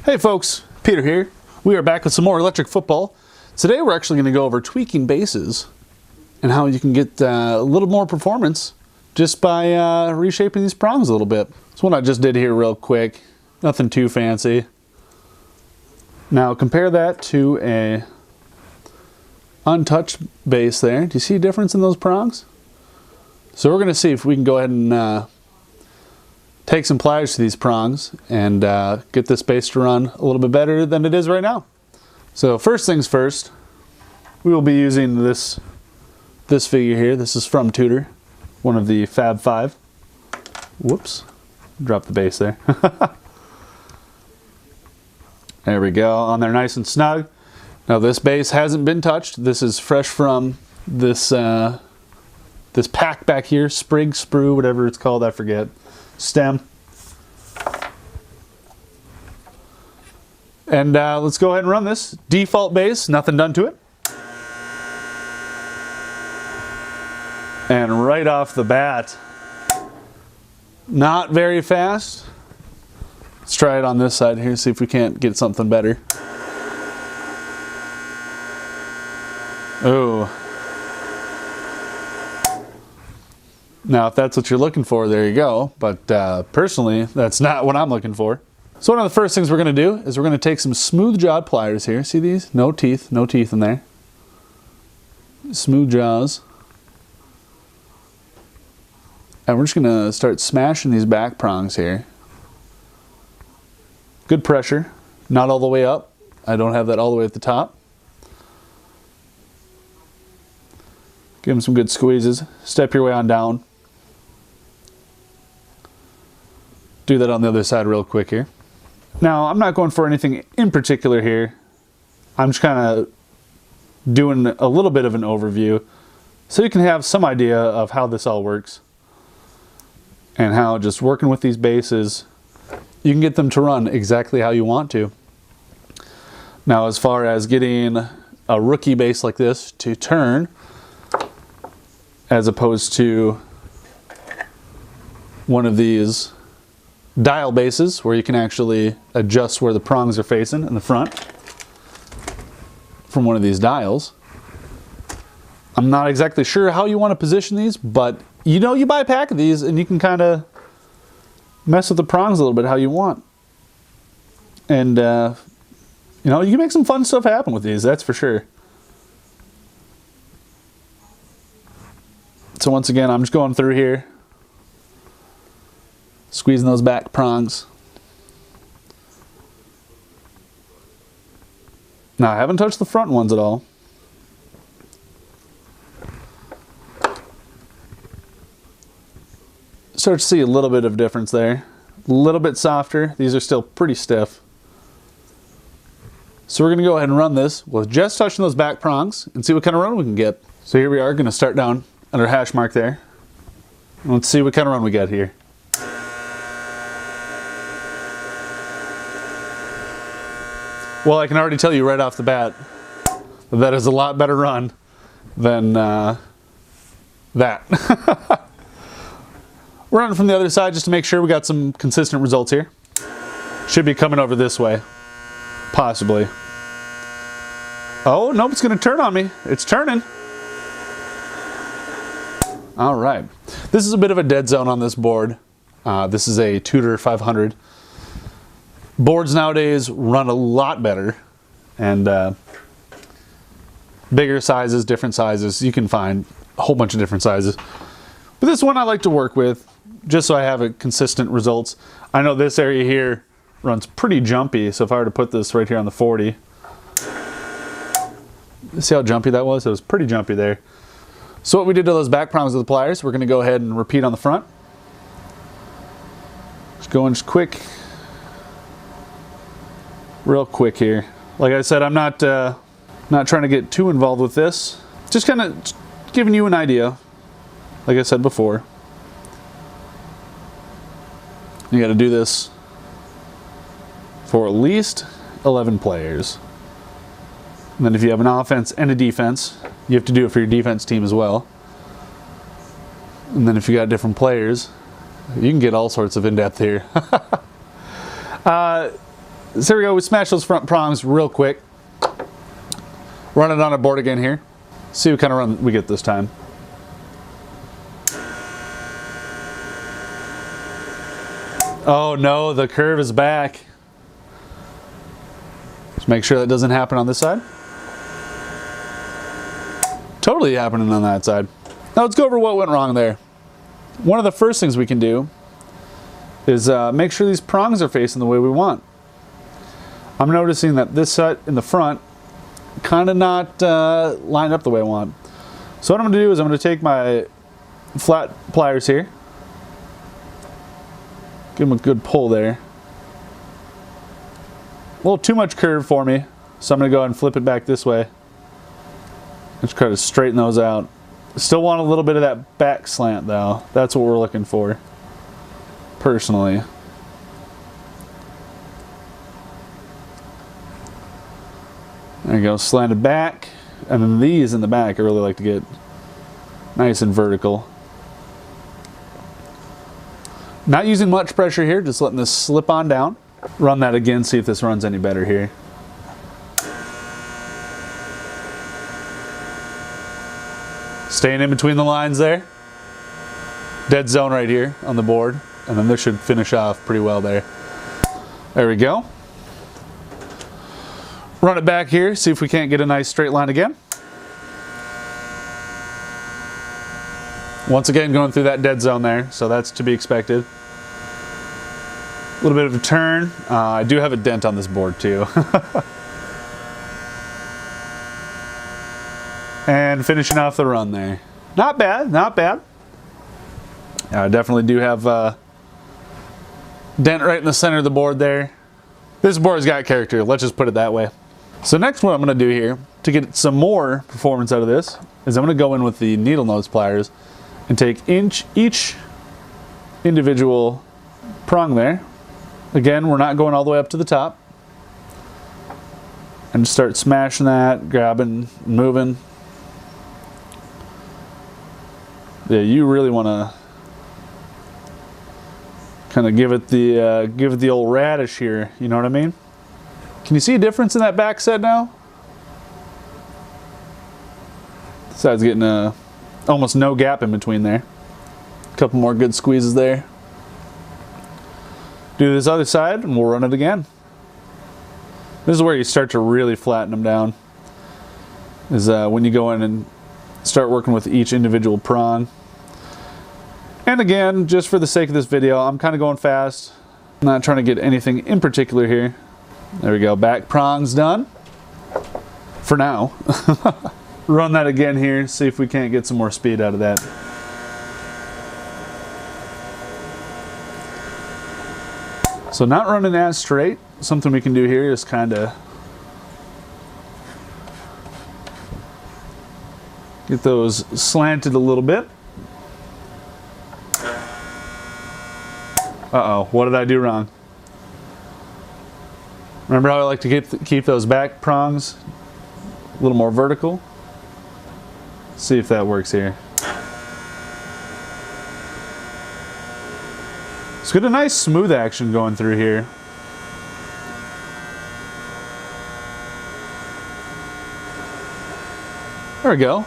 Hey folks, Peter here. We are back with some more electric football. Today we're actually going to go over tweaking bases and how you can get a little more performance just by reshaping these prongs a little bit. That's what I just did here real quick. Nothing too fancy. Now compare that to a untouched base there. Do you see a difference in those prongs? So we're going to see if we can go ahead and take some pliers to these prongs and get this base to run a little bit better than it is right now. So first things first, we will be using this figure here. This is from Tudor, one of the Fab 5. Whoops, dropped the base there. There we go, on there nice and snug. Now this base hasn't been touched. This is fresh from this this pack back here, sprig, sprue, whatever it's called, I forget. Stem. And let's go ahead and run this. Default base, nothing done to it. And right off the bat, not very fast. Let's try it on this side here, see if we can't get something better. Oh. Now, if that's what you're looking for, there you go. But personally, that's not what I'm looking for. So one of the first things we're going to do is we're going to take some smooth jawed pliers here. See these? No teeth in there. Smooth jaws. And we're just going to start smashing these back prongs here. Good pressure. Not all the way up. I don't have that all the way at the top. Give them some good squeezes. Step your way on down. Do that on the other side real quick here. Now, I'm not going for anything in particular here. I'm just kind of doing a little bit of an overview so you can have some idea of how this all works and how just working with these bases, you can get them to run exactly how you want to. Now, as far as getting a rookie base like this to turn, as opposed to one of these dial bases where you can actually adjust where the prongs are facing in the front from one of these dials. I'm not exactly sure how you want to position these, but you know, you buy a pack of these and you can kind of mess with the prongs a little bit how you want. And you know, you can make some fun stuff happen with these, that's for sure. So once again, I'm just going through here, squeezing those back prongs. Now, I haven't touched the front ones at all. Start to see a little bit of difference there. A little bit softer. These are still pretty stiff. So we're going to go ahead and run this with just touching those back prongs and see what kind of run we can get. So here we are, going to start down under hash mark there. Let's see what kind of run we got here. Well, I can already tell you right off the bat that is a lot better run than that. We're running from the other side just to make sure we got some consistent results here. Should be coming over this way, possibly. Oh, nope, it's going to turn on me. It's turning. All right. This is a bit of a dead zone on this board. This is a Tudor 500. Boards nowadays run a lot better, and bigger sizes, different sizes. You can find a whole bunch of different sizes. But this one I like to work with just so I have a consistent results. I know this area here runs pretty jumpy, so if I were to put this right here on the 40, see how jumpy that was? It was pretty jumpy there. So what we did to those back prongs with the pliers, we're going to go ahead and repeat on the front. Just going just quick. Real quick here. Like I said, I'm not trying to get too involved with this. Just kind of giving you an idea. Like I said before. You got to do this for at least 11 players. And then if you have an offense and a defense, you have to do it for your defense team as well. And then if you got different players, you can get all sorts of in-depth here. So there we go, we smash those front prongs real quick. Run it on our board again here. See what kind of run we get this time. Oh no, the curve is back. Just make sure that doesn't happen on this side. Totally happening on that side. Now let's go over what went wrong there. One of the first things we can do is make sure these prongs are facing the way we want. I'm noticing that this set in the front kind of not lined up the way I want. So what I'm going to do is I'm going to take my flat pliers here, give them a good pull there. A little too much curve for me, so I'm going to go ahead and flip it back this way. Just try to straighten those out. Still want a little bit of that back slant though. That's what we're looking for, personally. There you go, slanted back. And then these in the back I really like to get nice and vertical. Not using much pressure here, just letting this slip on down. Run that again, see if this runs any better here. Staying in between the lines there. Dead zone right here on the board. And then this should finish off pretty well there. There we go. Run it back here, see if we can't get a nice straight line again. Once again, going through that dead zone there, so that's to be expected. A little bit of a turn. I do have a dent on this board too. And finishing off the run there. Not bad, not bad. I definitely do have a dent right in the center of the board there. This board's got character, let's just put it that way. So next what I'm going to do here, to get some more performance out of this, is I'm going to go in with the needle nose pliers and take each individual prong there. Again, we're not going all the way up to the top. And just start smashing that, grabbing, moving. Yeah, you really want to kind of give it the old radish here, you know what I mean? Can you see a difference in that back set now? This side's getting almost no gap in between there. A couple more good squeezes there. Do this other side and we'll run it again. This is where you start to really flatten them down. Is when you go in and start working with each individual prong. And again, just for the sake of this video, I'm kind of going fast. I'm not trying to get anything in particular here. There we go, back prongs done. For now. Run that again here, see if we can't get some more speed out of that. So not running as straight. Something we can do here is kind of get those slanted a little bit. Uh-oh, what did I do wrong? Remember how I like to keep those back prongs a little more vertical? See if that works here. Let's get a nice smooth action going through here. There we go.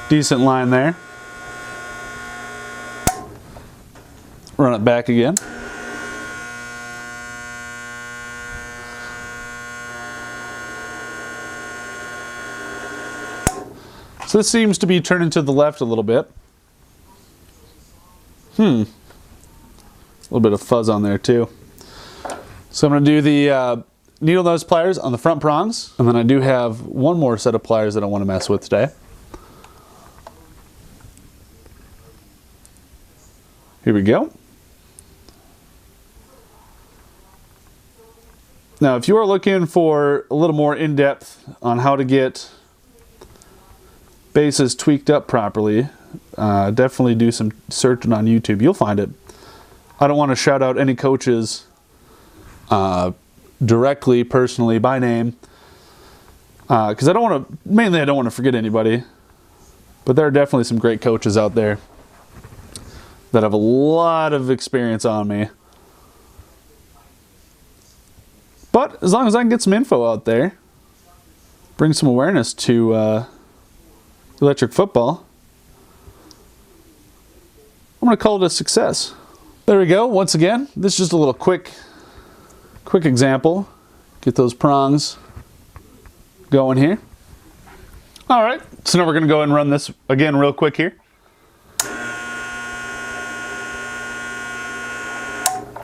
Decent line there. Run it back again. So this seems to be turning to the left a little bit. A little bit of fuzz on there too. So I'm going to do the needle nose pliers on the front prongs, and then I do have one more set of pliers that I want to mess with today. Here we go. Now if you are looking for a little more in-depth on how to get bases tweaked up properly, definitely do some searching on YouTube. You'll find it. I don't want to shout out any coaches directly, personally, by name, because I don't want to, mainly I don't want to forget anybody, but there are definitely some great coaches out there that have a lot of experience on me. But as long as I can get some info out there, bring some awareness to electric football, I'm going to call it a success. There we go. Once again, this is just a little quick example. Get those prongs going here. All right, so now we're going to go ahead and run this again real quick here.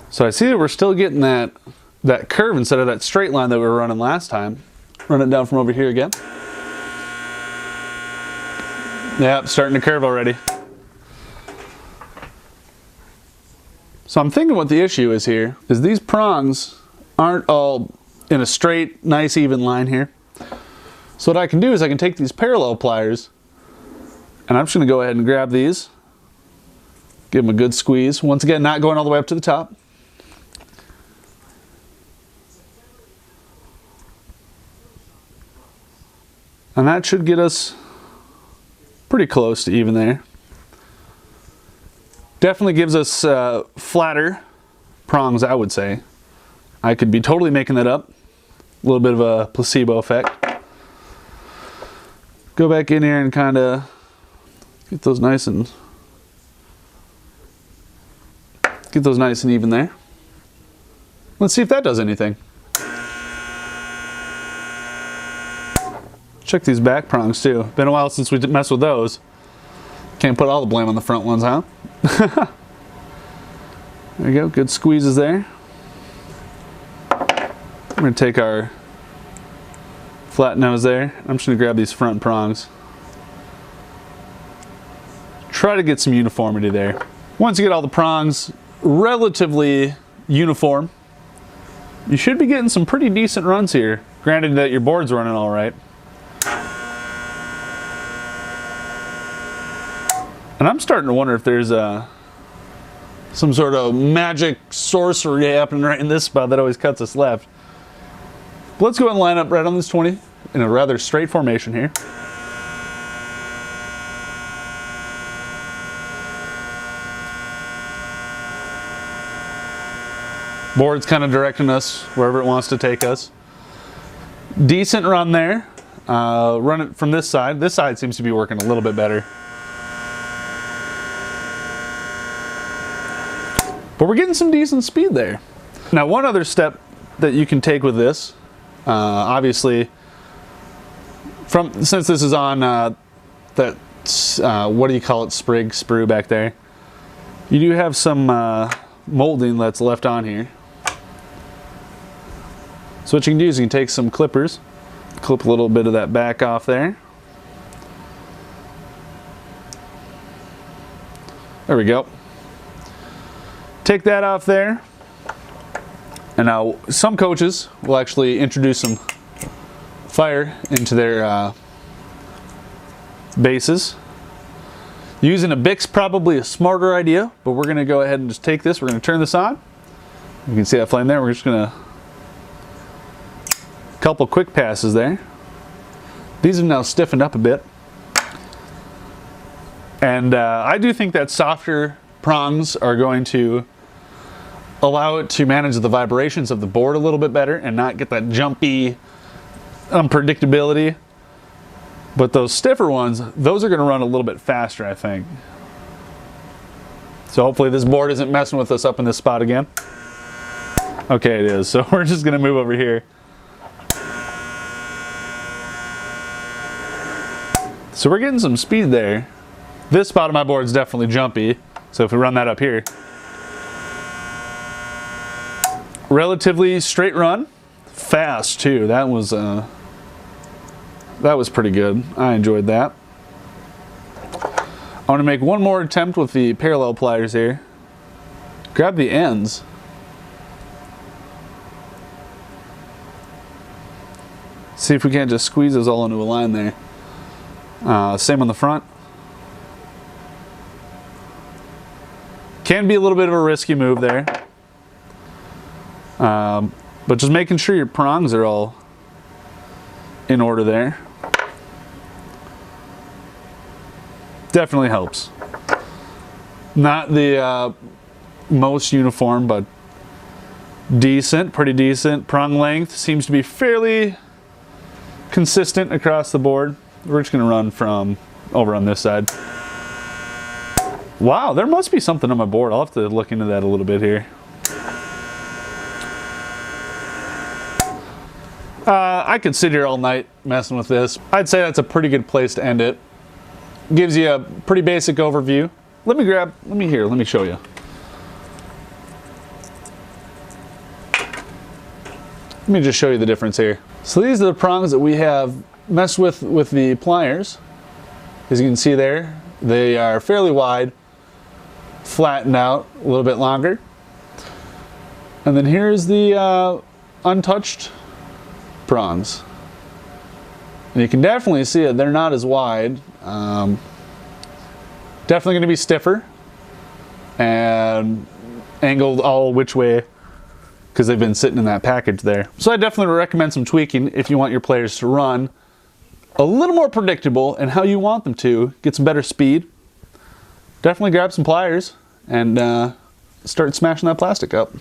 So I see that we're still getting that curve instead of that straight line that we were running last time. Run it down from over here again. Yep, starting to curve already. So I'm thinking what the issue is here is these prongs aren't all in a straight, nice, even line here. So what I can do is I can take these parallel pliers and I'm just going to go ahead and grab these, give them a good squeeze. Once again, not going all the way up to the top. And that should get us pretty close to even there. Definitely gives us flatter prongs, I would say. I could be totally making that up. A little bit of a placebo effect. Go back in here and kind of get those nice and even there. Let's see if that does anything. Check these back prongs too. Been a while since we messed with those. Can't put all the blame on the front ones, huh? There you go, good squeezes there. We're going to take our flat nose there. I'm just going to grab these front prongs. Try to get some uniformity there. Once you get all the prongs relatively uniform, you should be getting some pretty decent runs here. Granted that your board's running all right. And I'm starting to wonder if there's some sort of magic sorcery happening right in this spot that always cuts us left. But let's go ahead and line up right on this 20 in a rather straight formation here. Board's kind of directing us wherever it wants to take us. Decent run there. Run it from this side. This side seems to be working a little bit better. But we're getting some decent speed there. Now, one other step that you can take with this, obviously, since this is on that, what do you call it, sprue back there, you do have some molding that's left on here. So what you can do is you can take some clippers, clip a little bit of that back off there. There we go. Take that off there. And now some coaches will actually introduce some fire into their bases. Using a Bix probably a smarter idea, but we're going to go ahead and just take this. We're going to turn this on. You can see that flame there. We're just going to couple quick passes there. These have now stiffened up a bit. And I do think that softer prongs are going to allow it to manage the vibrations of the board a little bit better and not get that jumpy unpredictability. But those stiffer ones, those are going to run a little bit faster, I think. So hopefully this board isn't messing with us up in this spot again. Okay, it is. So we're just going to move over here. So we're getting some speed there. This spot of my board is definitely jumpy. So if we run that up here. Relatively straight run. Fast too. That was pretty good. I enjoyed that. I want to make one more attempt with the parallel pliers here. Grab the ends. See if we can't just squeeze those all into a line there. Same on the front. Can be a little bit of a risky move there. But just making sure your prongs are all in order there. Definitely helps. Not the most uniform, but decent, pretty decent. Prong length seems to be fairly consistent across the board. We're just gonna run from over on this side. Wow, there must be something on my board. I'll have to look into that a little bit here. I could sit here all night messing with this. I'd say that's a pretty good place to end it. Gives you a pretty basic overview. Let me show you. Let me just show you the difference here. So these are the prongs that we have messed with the pliers. As you can see there, they are fairly wide, flattened out a little bit longer. And then here's the untouched prongs. And you can definitely see it, they're not as wide. Definitely going to be stiffer and angled all which way because they've been sitting in that package there. So I definitely recommend some tweaking if you want your players to run a little more predictable and how you want them to, get some better speed. Definitely grab some pliers and start smashing that plastic up.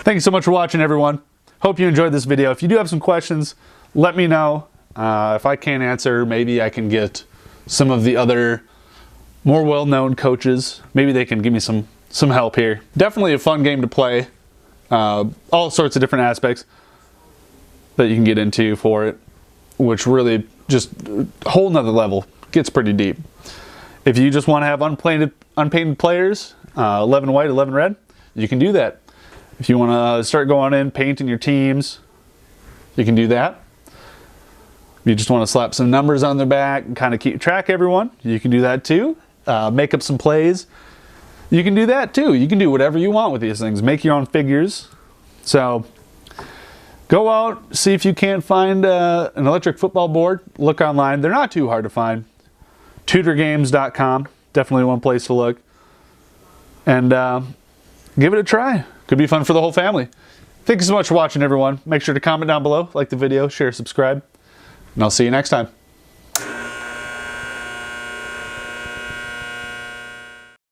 Thank you so much for watching, everyone. Hope you enjoyed this video. If you do have some questions, let me know. If I can't answer, maybe I can get some of the other more well-known coaches. Maybe they can give me some help here. Definitely a fun game to play. All sorts of different aspects that you can get into for it, which really just a whole nother level. Gets pretty deep. If you just want to have unpainted players, 11 white, 11 red, you can do that. If you want to start going in, painting your teams, you can do that. If you just want to slap some numbers on their back and kind of keep track of everyone, you can do that too. Make up some plays, you can do that too. You can do whatever you want with these things. Make your own figures. So go out, see if you can't find an electric football board. Look online. They're not too hard to find. TutorGames.com, definitely one place to look. And give it a try. Could be fun for the whole family. Thank you so much for watching, everyone. Make sure to comment down below, like the video, share, subscribe, and I'll see you next time.